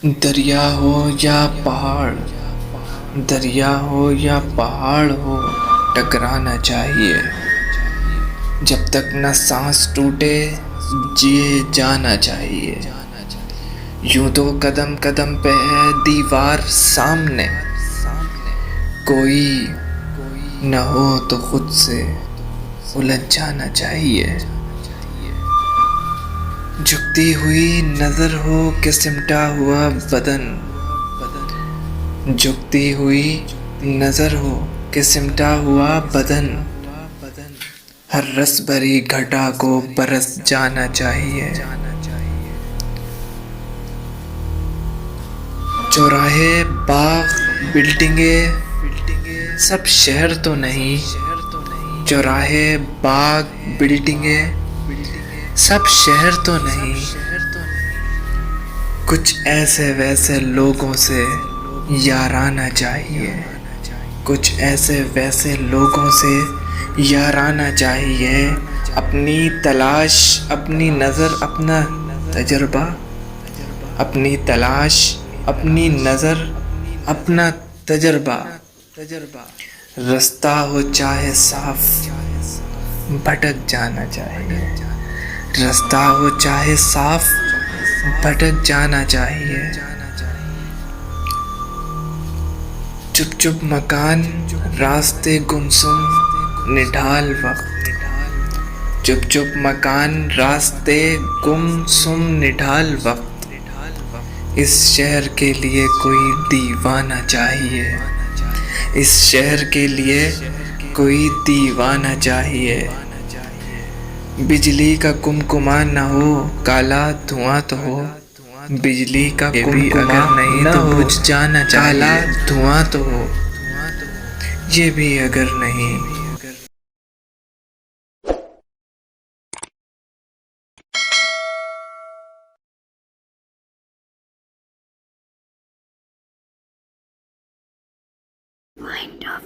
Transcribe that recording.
दरिया हो या पहाड़, दरिया हो या पहाड़ हो, टकराना चाहिए। जब तक न सांस टूटे, जिए जाना चाहिए। यूं तो कदम कदम पे है दीवार सामने, कोई न हो तो खुद से उलझ जाना चाहिए। झुकती हुई नजर हो कि सिमटा हुआ बदन, झुकती हुई नजर हो कि सिमटा हुआ बदन, हर रस भरी घटा को बरस जाना चाहिए। चौराहे, बाग, बिल्डिंगे, सब शहर तो नहीं। चौराहे, बाग, बिल्डिंगे, सब शहर तो नहीं। कुछ ऐसे वैसे लोगों से याराना चाहिए। कुछ ऐसे वैसे लोगों से याराना चाहिए। अपनी तलाश, अपनी नज़र, अपना तजर्बा। अपनी तलाश, अपनी नज़र, अपना तजर्बा। रास्ता हो चाहे साफ, भटक जाना चाहिए। रास्ता हो चाहे साफ, भटक जाना चाहिए। चुप चुप मकान, रास्ते गुमसुम, निढाल वक्त। चुप चुप मकान, रास्ते गुमसुम, निढाल वक्त। इस शहर के लिए कोई दीवाना चाहिए। इस शहर के लिए कोई दीवाना चाहिए। बिजली का कुमकुमा न हो, काला धुआं तो हो। बिजली का कुमकुमा नहीं तो बुझ जाना चाहिए। काला धुआं तो हो, ये भी अगर नहीं। Mind of